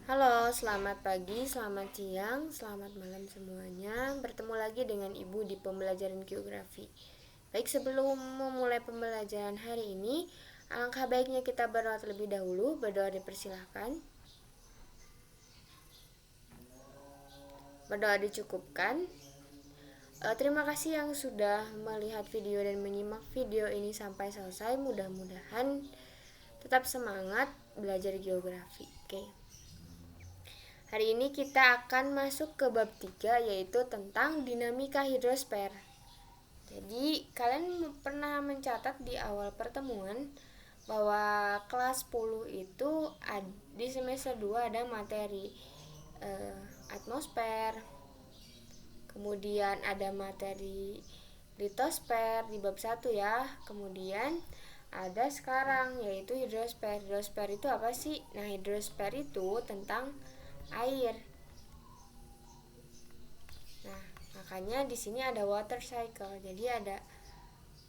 Halo, selamat pagi, selamat siang, selamat malam semuanya. Bertemu lagi dengan Ibu di pembelajaran geografi. Baik, sebelum memulai pembelajaran hari ini, alangkah baiknya kita berdoa terlebih dahulu. Berdoa dipersilahkan. Berdoa dicukupkan. Terima kasih yang sudah melihat video dan menyimak video ini sampai selesai. Mudah-mudahan tetap semangat belajar geografi. Oke. Hari ini kita akan masuk ke bab 3, yaitu tentang dinamika hidrosfer. Jadi, kalian pernah mencatat di awal pertemuan bahwa kelas 10 itu di semester 2 ada materi atmosfer, kemudian ada materi litosfer di bab 1 ya. Kemudian ada sekarang yaitu hidrosfer. Hidrosfer itu apa sih? Nah, hidrosfer itu tentang air. Nah, makanya di sini ada water cycle. Jadi ada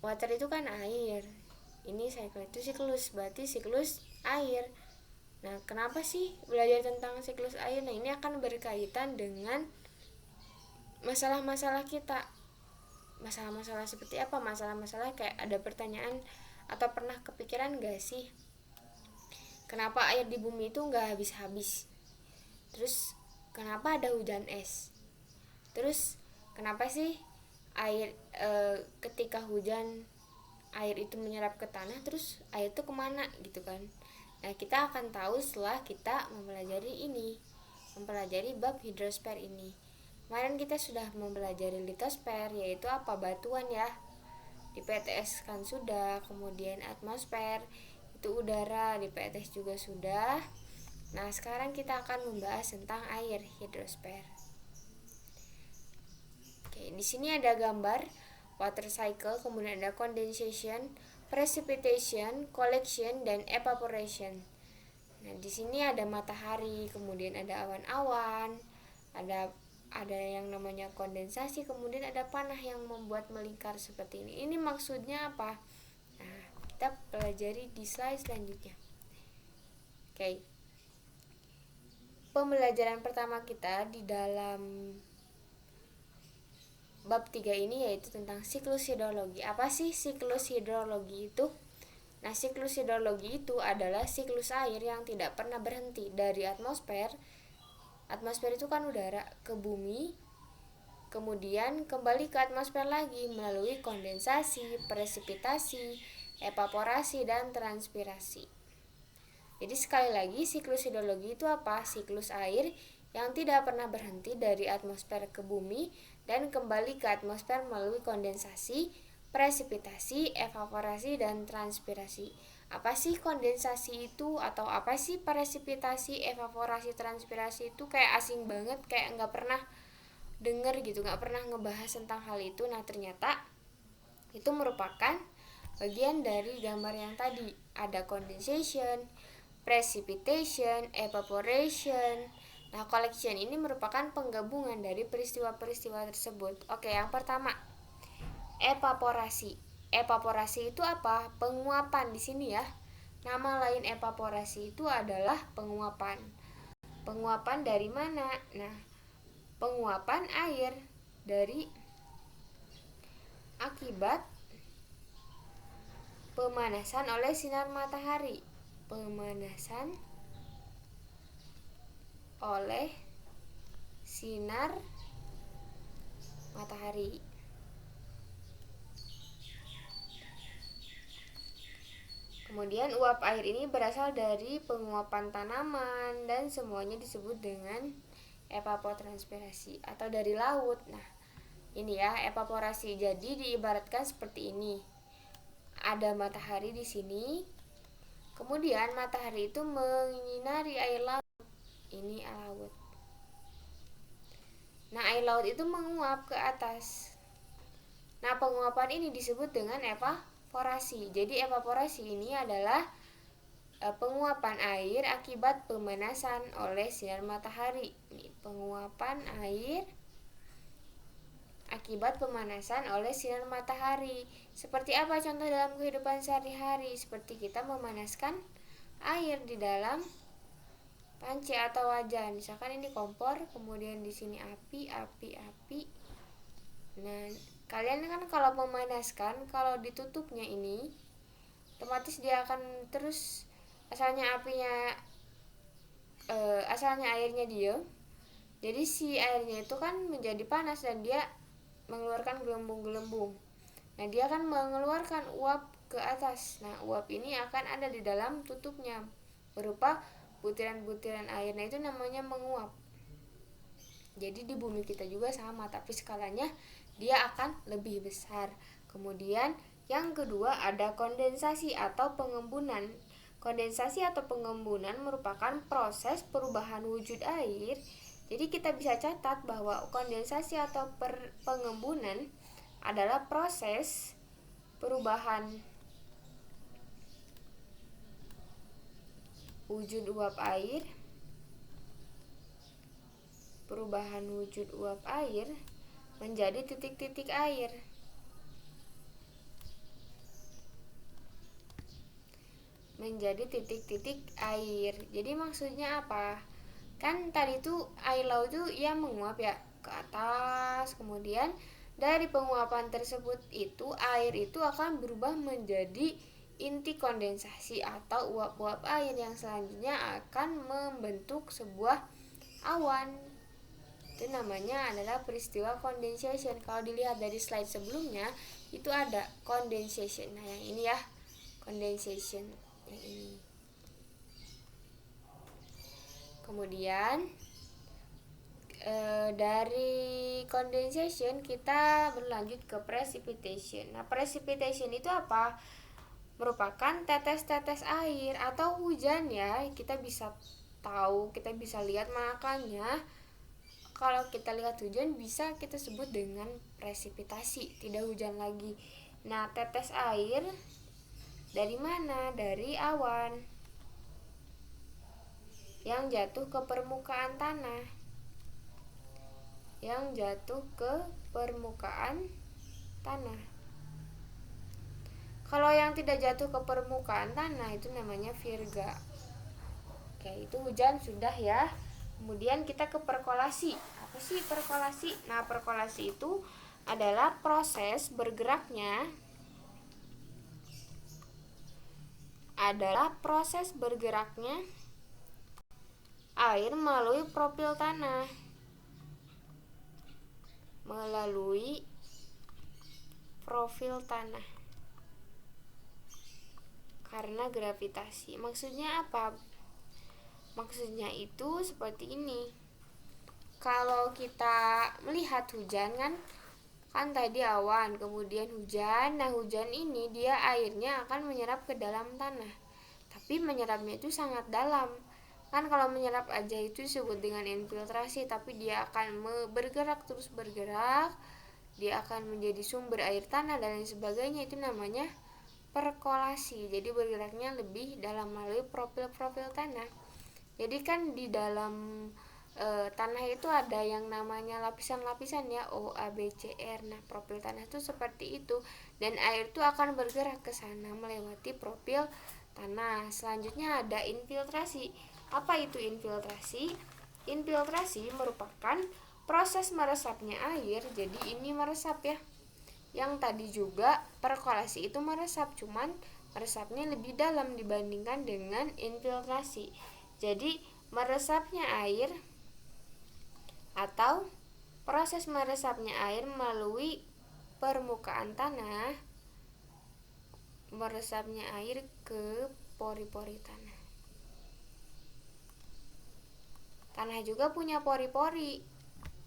water itu kan air. Ini cycle itu siklus, berarti siklus air. Nah, kenapa sih belajar tentang siklus air? Nah, ini akan berkaitan dengan masalah-masalah kita. Masalah-masalah seperti apa? Masalah-masalah kayak ada pertanyaan atau pernah kepikiran gak sih? Kenapa air di bumi itu gak habis-habis? Terus, kenapa ada hujan es? Terus, kenapa sih air ketika hujan air itu menyerap ke tanah, terus air itu kemana gitu kan? Nah, kita akan tahu setelah kita mempelajari bab hidrosfer ini. Kemarin kita sudah mempelajari litosfer, yaitu apa? Batuan ya. Di PTS kan sudah. Kemudian atmosfer itu udara, di PTS juga sudah. Nah, sekarang kita akan membahas tentang air, hidrosfer. Oke, di sini ada gambar water cycle, kemudian ada condensation, precipitation, collection, dan evaporation. Nah, di sini ada matahari, kemudian ada awan-awan, ada yang namanya kondensasi, kemudian ada panah yang membuat melingkar seperti ini. Ini maksudnya apa? Nah, kita pelajari di slide selanjutnya. Oke. Pembelajaran pertama kita di dalam bab 3 ini yaitu tentang siklus hidrologi. Apa sih siklus hidrologi itu? Nah, siklus hidrologi itu adalah siklus air yang tidak pernah berhenti dari atmosfer. Atmosfer itu kan udara, ke bumi, kemudian kembali ke atmosfer lagi melalui kondensasi, presipitasi, evaporasi, dan transpirasi. Jadi sekali lagi, siklus hidrologi itu apa? Siklus air yang tidak pernah berhenti dari atmosfer ke bumi dan kembali ke atmosfer melalui kondensasi, presipitasi, evaporasi, dan transpirasi. Apa sih kondensasi itu? Atau apa sih presipitasi, evaporasi, transpirasi itu? Kayak asing banget, kayak nggak pernah denger gitu, nggak pernah ngebahas tentang hal itu. Nah, ternyata itu merupakan bagian dari gambar yang tadi. Ada condensation, precipitation, evaporation. Nah, collection ini merupakan penggabungan dari peristiwa-peristiwa tersebut. Oke, yang pertama, evaporasi. Evaporasi itu apa? Penguapan di sini ya. Nama lain evaporasi itu adalah penguapan. Penguapan dari mana? Nah, penguapan air dari akibat pemanasan oleh sinar matahari. Pemanasan oleh sinar matahari. Kemudian uap air ini berasal dari penguapan tanaman dan semuanya disebut dengan evapotranspirasi atau dari laut. Nah, ini ya evaporasi. Jadi diibaratkan seperti ini. Ada matahari di sini. Kemudian matahari itu menyinari air laut. Ini laut. Nah, air laut itu menguap ke atas. Nah, penguapan ini disebut dengan evaporasi. Jadi evaporasi ini adalah penguapan air akibat pemanasan oleh sinar matahari. Ini penguapan air akibat pemanasan oleh sinar matahari. Seperti apa contoh dalam kehidupan sehari-hari? Seperti kita memanaskan air di dalam panci atau wajan. Misalkan ini kompor, kemudian di sini api. Nah, kalian kan kalau memanaskan, kalau ditutupnya ini otomatis dia akan terus asalnya airnya diam. Jadi si airnya itu kan menjadi panas dan dia mengeluarkan gelembung-gelembung. Nah, dia akan mengeluarkan uap ke atas. Nah, uap ini akan ada di dalam tutupnya berupa butiran-butiran air. Nah, itu namanya menguap. Jadi di bumi kita juga sama, tapi skalanya dia akan lebih besar. Kemudian yang kedua ada kondensasi atau pengembunan. Kondensasi atau pengembunan merupakan proses perubahan wujud air. Jadi kita bisa catat bahwa kondensasi atau pengembunan adalah proses perubahan wujud uap air menjadi titik-titik air. Jadi maksudnya apa? Kan tadi tuh air laut tuh ia menguap ya ke atas, kemudian dari penguapan tersebut itu air itu akan berubah menjadi inti kondensasi atau uap-uap air yang selanjutnya akan membentuk sebuah awan. Itu namanya adalah peristiwa condensation. Kalau dilihat dari slide sebelumnya itu ada condensation. Nah, yang ini ya, condensation yang ini. Kemudian dari condensation kita berlanjut ke precipitation. Nah, precipitation itu apa? Merupakan tetes-tetes air atau hujan ya. Kita bisa tahu, kita bisa lihat, makanya kalau kita lihat hujan bisa kita sebut dengan presipitasi, tidak hujan lagi. Nah, tetes air dari mana? Dari awan yang jatuh ke permukaan tanah. Kalau yang tidak jatuh ke permukaan tanah itu namanya virga. Oke, itu hujan sudah ya. Kemudian kita ke perkolasi. Apa sih perkolasi? Nah, perkolasi itu adalah proses bergeraknya air melalui profil tanah karena gravitasi. Maksudnya apa? Maksudnya itu seperti ini. Kalau kita melihat hujan kan tadi awan, kemudian hujan. Nah, hujan ini dia airnya akan menyerap ke dalam tanah. Tapi menyerapnya itu sangat dalam. Kan kalau menyerap aja itu disebut dengan infiltrasi, tapi dia akan bergerak. Dia akan menjadi sumber air tanah dan lain sebagainya, itu namanya perkolasi. Jadi bergeraknya lebih dalam melalui profil-profil tanah. Jadi kan di dalam tanah itu ada yang namanya lapisan-lapisan ya, O, A, B, C, R. Nah, profil tanah itu seperti itu, dan air itu akan bergerak ke sana melewati profil tanah. Selanjutnya ada infiltrasi. Apa itu infiltrasi? Infiltrasi merupakan proses meresapnya air. Jadi ini meresap ya. Yang tadi juga perkolasi itu meresap, cuman meresapnya lebih dalam dibandingkan dengan infiltrasi. Jadi meresapnya air atau proses meresapnya air melalui permukaan tanah, meresapnya air ke pori-pori tanah. Tanah juga punya pori-pori.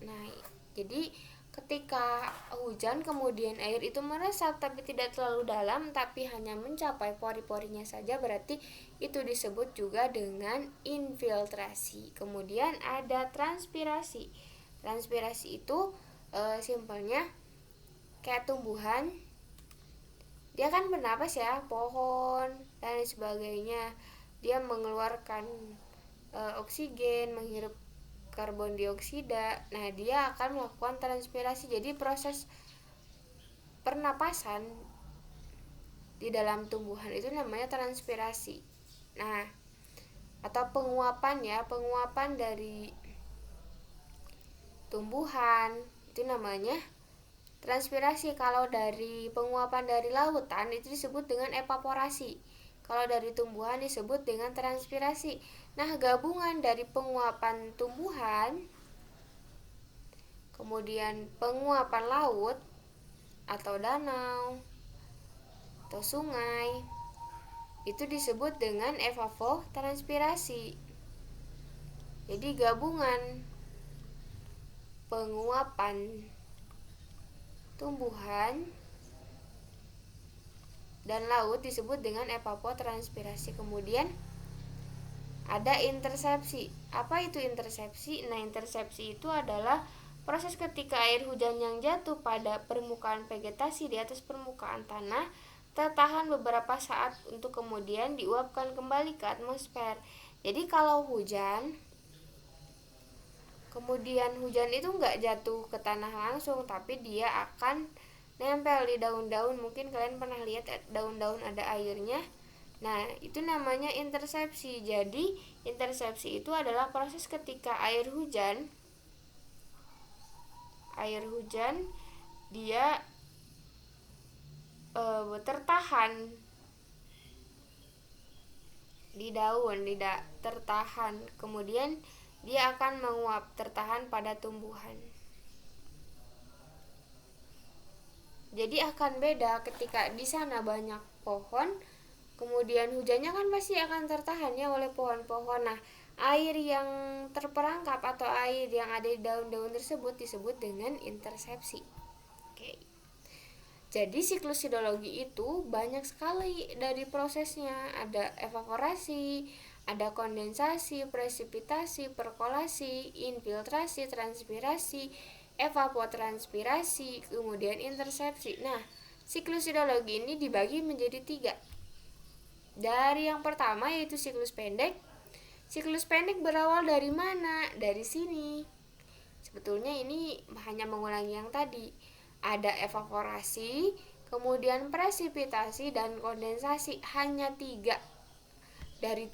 Nah, jadi ketika hujan kemudian air itu meresap tapi tidak terlalu dalam, tapi hanya mencapai pori-porinya saja, berarti itu disebut juga dengan infiltrasi. Kemudian ada transpirasi. Transpirasi itu simpelnya kayak tumbuhan, dia kan bernapas ya, pohon dan sebagainya. Dia mengeluarkan oksigen, menghirup karbon dioksida. Nah, dia akan melakukan transpirasi. Jadi proses pernapasan di dalam tumbuhan itu namanya transpirasi. Nah, atau penguapan ya, penguapan dari tumbuhan itu namanya transpirasi. Kalau dari penguapan dari lautan itu disebut dengan evaporasi. Kalau dari tumbuhan disebut dengan transpirasi. Nah, gabungan dari penguapan tumbuhan, kemudian penguapan laut atau danau atau sungai, itu disebut dengan evapotranspirasi. Jadi gabungan penguapan tumbuhan dan laut disebut dengan evapotranspirasi. Kemudian ada intersepsi. Apa itu intersepsi? Nah, intersepsi itu adalah proses ketika air hujan yang jatuh pada permukaan vegetasi di atas permukaan tanah tertahan beberapa saat untuk kemudian diuapkan kembali ke atmosfer. Jadi kalau hujan, kemudian hujan itu nggak jatuh ke tanah langsung, tapi dia akan nempel di daun-daun. Mungkin kalian pernah lihat daun-daun ada airnya. Nah, itu namanya intersepsi. Jadi, intersepsi itu adalah proses ketika air hujan dia tertahan di daun, tidak tertahan. Kemudian dia akan menguap, tertahan pada tumbuhan. Jadi akan beda ketika di sana banyak pohon, kemudian hujannya kan pasti akan tertahan ya oleh pohon-pohon. Nah, air yang terperangkap atau air yang ada di daun-daun tersebut disebut dengan intersepsi. Oke. Jadi siklus hidrologi itu banyak sekali dari prosesnya. Ada evaporasi, ada kondensasi, presipitasi, perkolasi, infiltrasi, transpirasi, evapotranspirasi, kemudian intersepsi. Nah, siklus hidrologi ini dibagi menjadi 3. Dari yang pertama yaitu siklus pendek. Siklus pendek berawal dari mana? Dari sini. Sebetulnya ini hanya mengulangi yang tadi. Ada evaporasi, kemudian presipitasi dan kondensasi. Hanya 3 dari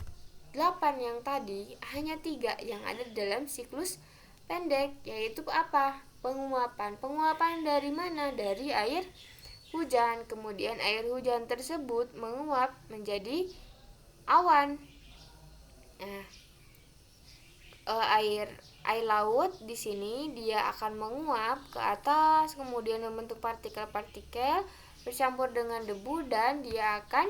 8 yang tadi, hanya 3 yang ada dalam siklus pendek, yaitu apa? Penguapan. Penguapan dari mana? Dari air hujan. Kemudian air hujan tersebut menguap menjadi awan. Nah, air laut di sini dia akan menguap ke atas, kemudian membentuk partikel-partikel bercampur dengan debu dan dia akan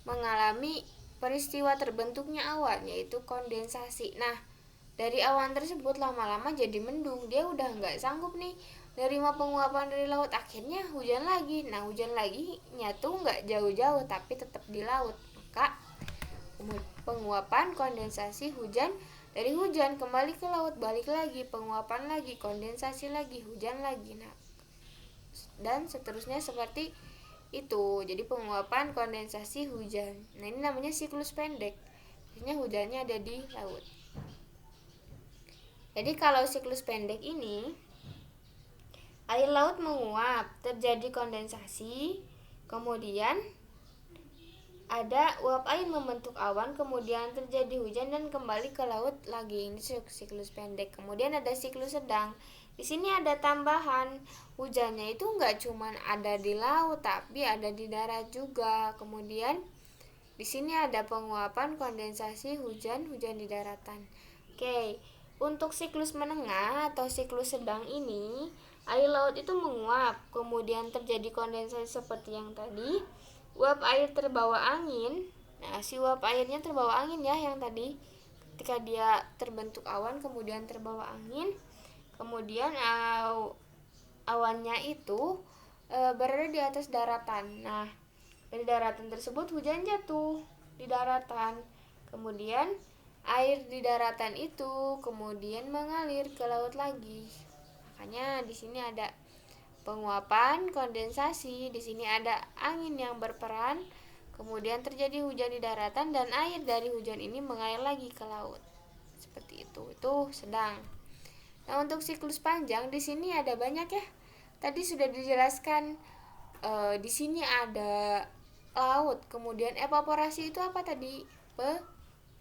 mengalami peristiwa terbentuknya awan, yaitu kondensasi. Nah, dari awan tersebut lama-lama jadi mendung. Dia udah nggak sanggup nih nerima penguapan dari laut, akhirnya hujan lagi. Nah, hujan lagi nyatu nggak jauh-jauh tapi tetap di laut. Maka penguapan, kondensasi, hujan, dari hujan kembali ke laut, balik lagi, penguapan lagi, kondensasi lagi, hujan lagi. Nah, dan seterusnya seperti itu. Jadi penguapan, kondensasi, hujan. Nah, ini namanya siklus pendek. Biasanya hujannya ada di laut. Jadi kalau siklus pendek ini, air laut menguap, terjadi kondensasi, kemudian ada uap air membentuk awan, kemudian terjadi hujan dan kembali ke laut lagi. Ini siklus pendek. Kemudian ada siklus sedang. Di sini ada tambahan, hujannya itu nggak cuma ada di laut, tapi ada di darat juga. Kemudian di sini ada penguapan, kondensasi, hujan di daratan. Oke, untuk siklus menengah atau siklus sedang ini, air laut itu menguap, kemudian terjadi kondensasi seperti yang tadi. Uap air terbawa angin. Nah, si uap airnya terbawa angin ya yang tadi. Ketika dia terbentuk awan kemudian terbawa angin, kemudian awannya itu berada di atas daratan. Nah, dari daratan tersebut hujan jatuh di daratan. Kemudian air di daratan itu kemudian mengalir ke laut lagi. Makanya di sini ada penguapan, kondensasi, di sini ada angin yang berperan, kemudian terjadi hujan di daratan dan air dari hujan ini mengalir lagi ke laut. Seperti itu sedang. Nah, untuk siklus panjang di sini ada banyak ya. Tadi sudah dijelaskan, di sini ada laut, kemudian evaporasi itu apa tadi?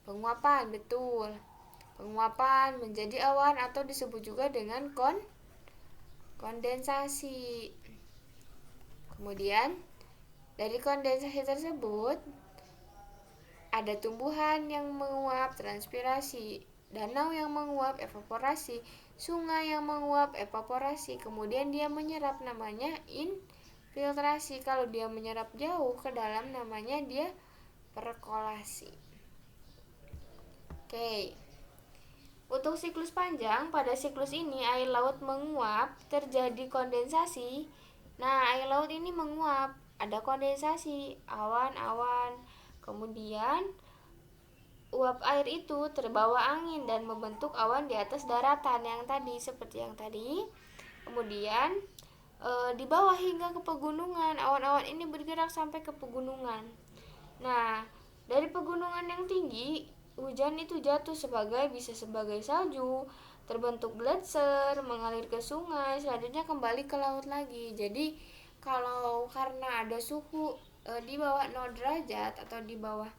Penguapan, betul. Penguapan menjadi awan atau disebut juga dengan kondensasi. Kemudian, dari kondensasi tersebut ada tumbuhan yang menguap, transpirasi, danau yang menguap, evaporasi, sungai yang menguap, evaporasi. Kemudian dia menyerap, namanya infiltrasi. Kalau dia menyerap jauh ke dalam, namanya dia perkolasi. Oke. Untuk siklus panjang, pada siklus ini air laut menguap, terjadi kondensasi. Nah, air laut ini menguap, ada kondensasi, awan-awan. Kemudian uap air itu terbawa angin dan membentuk awan di atas daratan yang tadi, seperti yang tadi. Kemudian di bawah hingga ke pegunungan, awan-awan ini bergerak sampai ke pegunungan. Nah, dari pegunungan yang tinggi, hujan itu jatuh bisa sebagai salju, terbentuk gletser, mengalir ke sungai, selanjutnya kembali ke laut lagi. Jadi, kalau karena ada suhu di bawah 0 derajat atau di bawah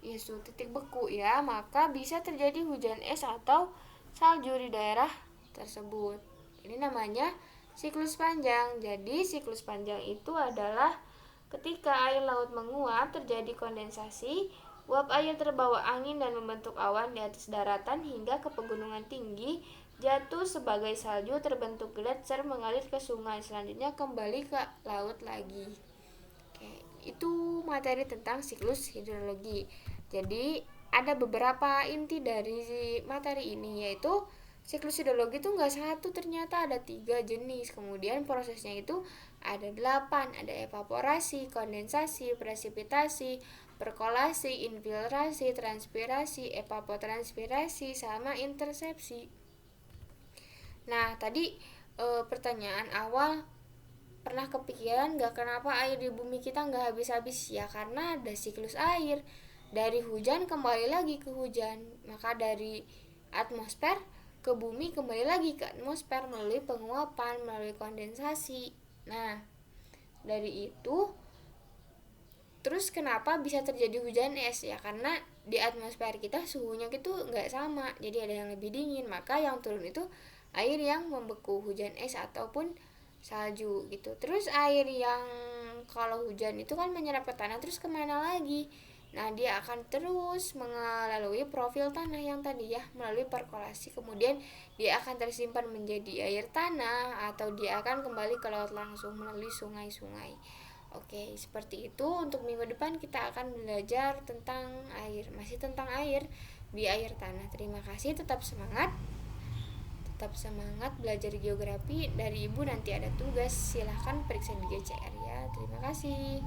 suhu titik beku ya, maka bisa terjadi hujan es atau salju di daerah tersebut. Ini namanya siklus panjang. Jadi, siklus panjang itu adalah ketika air laut menguap, terjadi kondensasi, uap air terbawa angin dan membentuk awan di atas daratan hingga ke pegunungan tinggi, jatuh sebagai salju, terbentuk gletser, mengalir ke sungai, selanjutnya kembali ke laut lagi. Oke, itu materi tentang siklus hidrologi. Jadi, ada beberapa inti dari materi ini, yaitu siklus hidrologi itu nggak satu, ternyata ada 3 jenis. Kemudian prosesnya itu ada 8, ada evaporasi, kondensasi, presipitasi, perkolasi, infiltrasi, transpirasi, evapotranspirasi, sama intersepsi. Nah, tadi pertanyaan awal, pernah kepikiran nggak kenapa air di bumi kita nggak habis-habis? Ya karena ada siklus air. Dari hujan kembali lagi ke hujan, maka dari atmosfer ke bumi kembali lagi ke atmosfer melalui penguapan, melalui kondensasi. Nah, dari itu terus kenapa bisa terjadi hujan es? Ya karena di atmosfer kita suhunya itu nggak sama, jadi ada yang lebih dingin, maka yang turun itu air yang membeku, hujan es ataupun salju gitu. Terus air yang kalau hujan itu kan menyerap ke tanah, terus kemana lagi? Nah, dia akan terus melalui profil tanah yang tadi ya, melalui perkolasi, kemudian dia akan tersimpan menjadi air tanah atau dia akan kembali ke laut langsung melalui sungai-sungai. Oke, seperti itu. Untuk minggu depan kita akan belajar tentang air, masih tentang air di air tanah. Terima kasih, tetap semangat. Tetap semangat belajar geografi. Dari Ibu nanti ada tugas, silahkan periksa di GCR ya. Terima kasih.